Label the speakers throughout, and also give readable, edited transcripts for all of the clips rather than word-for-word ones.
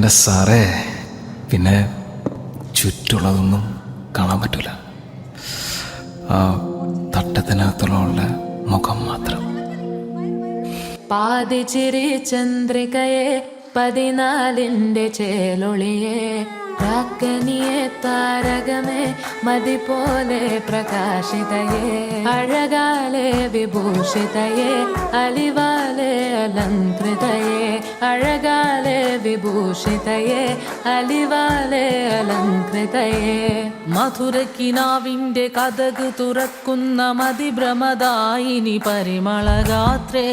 Speaker 1: എൻ്റെ സാറേ, പിന്നെ ചുറ്റുള്ളതൊന്നും കാണാൻ പറ്റൂല. ആ തട്ടത്തിനകത്തുള്ള മുഖം മാത്രം.
Speaker 2: പാതിച്ചിരി ചന്ദ്രികയെ 14ന്റെ ചേലൊളിയെ രാക്കനിയെ താരകമേ മതി പോലെ പ്രകാശിതയെ അഴകാലെ വിഭൂഷിതയെ അലിവാലെ അലങ്കൃതയെ അഴകാലെ വിഭൂഷിതയെ അലിവാലെ അലങ്കൃതയെ മധുരക്കിനാവിന്റെ കഥക് തുറക്കുന്ന മതിഭ്രമദായിനി പരിമളഗാത്രേ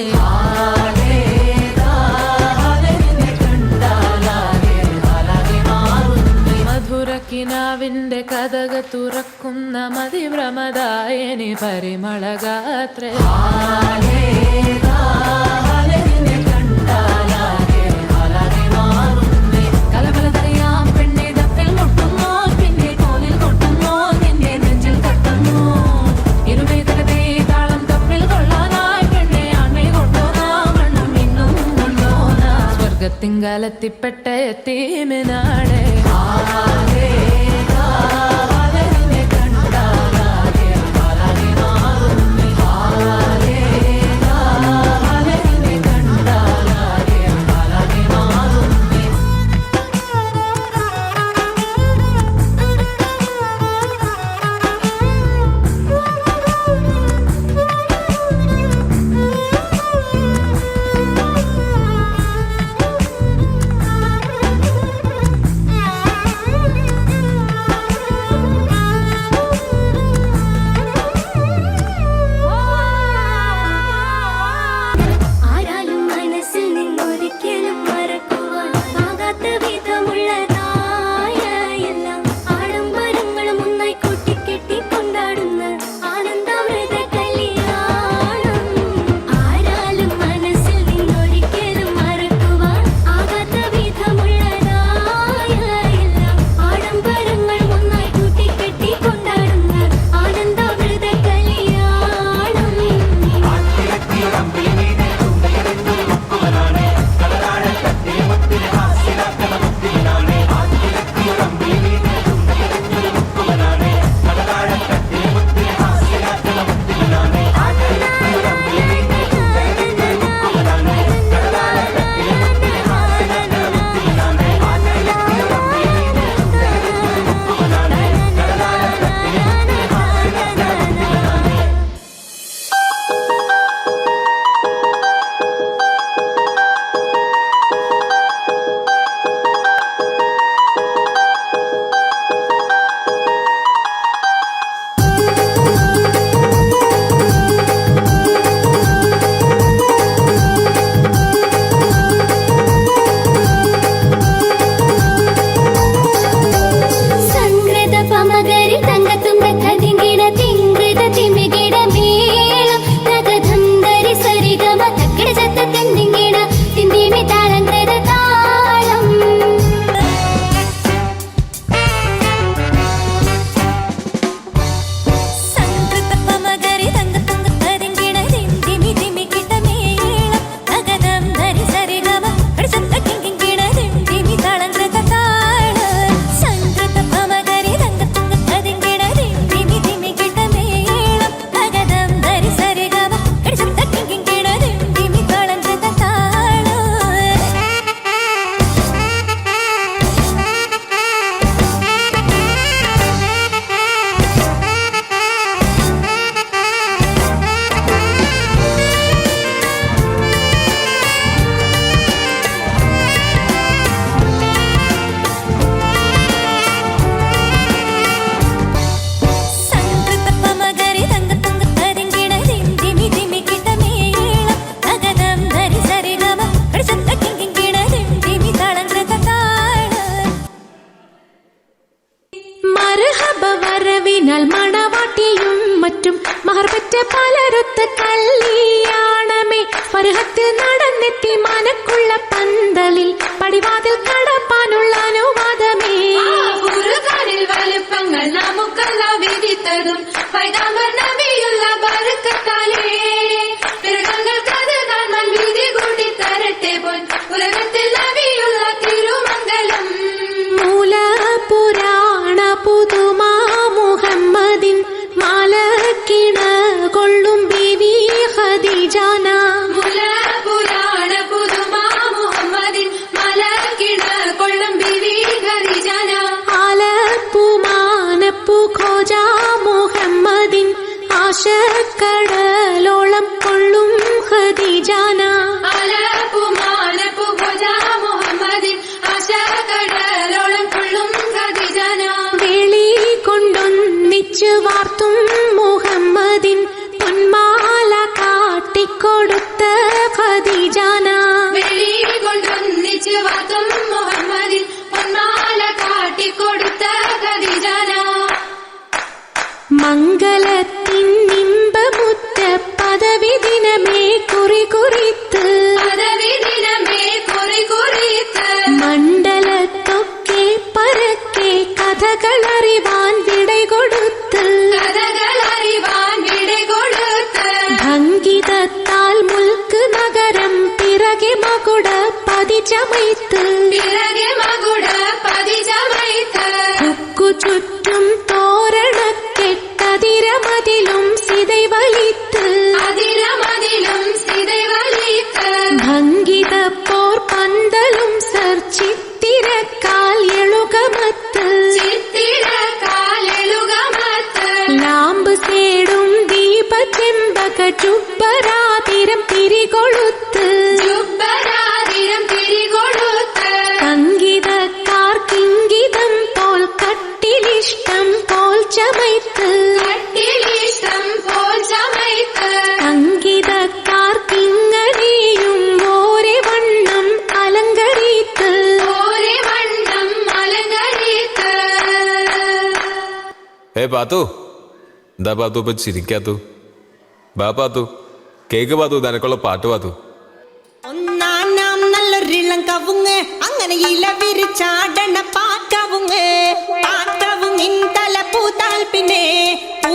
Speaker 2: മധുരക്കിനാവിന്റെ കഥക തുറക്കുന്ന മതിഭ്രമദായിനി പരിമളഗാത്രേ കലബലതറിയാം പെണ്ണെ തപ്പിൽ മുട്ടുന്നു പിന്നെ കോലിൽ കൊട്ടുന്നു നിന്നെ നെഞ്ചിൽ തട്ടുന്നു ഇരുവേതകത്തെ താളം തപ്പിൽ കൊള്ളാനായി പെണ്ണെ ആൺമേ കൊണ്ടോനാ മണ്ണും ഇന്നും കൊണ്ടോനാ സ്വർഗത്തിങ്കലെത്തിപ്പെട്ട എത്തീമിനാടെ മണവാട്ടിയും മറ്റും മഹർപറ്റ പലരൊത്ത കല്യാണമേ പരുഹത്തിൽ നടന്നെത്തി മനക്കുള്ള പന്തലിൽ പടിവാതിൽ കടപ്പാനുള്ള അനുവാദമേ വലുപ്പങ്ങൾ നമുക്കല്ല വിധിത്തതും പൈതാമർ നബിയുള്ള ബർക്കത്താലേ പിറകങ്ങൾ കഥ കാണാൻ വിധി കൂട്ടി തരട്ടെ പോൻ ഉലകത്തിൽ നബിയുള്ള തിരുമംഗല കൊടുത്ത ഖദീജാന
Speaker 3: വെള്ളി കൊണ്ടൊന്നിച്ച് വാത്തും മുഹമ്മദിൻ പൊന്മാല കാട്ടിക്കൊടുത്ത ഖദീജാന
Speaker 2: മംഗളത്തിൻ നിമ്പമുറ്റ പദവി ദിനമേ കുറികുറിത്ത്
Speaker 3: പദവി ദിനമേ കുറികുറിത്ത്
Speaker 2: മണ്ഡലത്തൊക്കെ പരക്കെ കഥകളറിവാൻ വിടകൊടുത്ത്
Speaker 3: കഥകളറിവാൻ വിടകൊടുത്ത്
Speaker 2: ഭംഗിതത്താൽ മുൽക്ക് നഗരം പിറകെ മകുട പതിചമൈത്ത്
Speaker 3: പിറകെ മകുട പതിചമൈത്ത്
Speaker 2: ഉക്കു ചുറ്റും തോരണക്കെട്ടതിരമതിലും സിതൈ വലിത്ത്
Speaker 3: അതിരമതിലും സ്ഥിതി വലിത്ത്
Speaker 2: ഭംഗിത പോർ പന്തലും സർ ചിത്തിരക്കാൽ എളുകമത്ത്
Speaker 3: ചിത്തിര കാലെളുകമത്ത്
Speaker 2: ലാമ്പ് സേടും ദീപചെമ്പക ചുബ്ബരാതിരം തിരികൊളുത്ത്
Speaker 3: ജുബ്ബരാതിരം തിരികൊടുത്ത്
Speaker 2: സംഗീതക്കാർ കിങ്കിതം പോൽ കട്ടിലിഷ്ടം പോൽ ചമയ്ത്ത്
Speaker 3: കട്ടിലിഷ്ടം പോൽ ചമയ്ത്ത്
Speaker 2: സംഗീതക്കാർ കിങ്ങനെയും ഓരെ വണ്ണം അലങ്കരിത്ത്
Speaker 3: ഓരേ വണ്ണം അലങ്കരിത്ത്
Speaker 4: പാത്തു എന്താ പാത്തു ഇപ്പൊ ചിരിക്കാത്തു ബാ പാത്തു കേക്ക് പാത്തു നിനക്കുള്ള പാട്ട് പാത്തു
Speaker 5: ഒന്നാം നല്ലൊരിളം കവുങ്ങ് അങ്ങനെ ഇല വിരിച്ചാടണ പാക്കവുങ്ങ് പാക്കവും ഇന്തല പൂത്താൽ പിന്നെ പൂ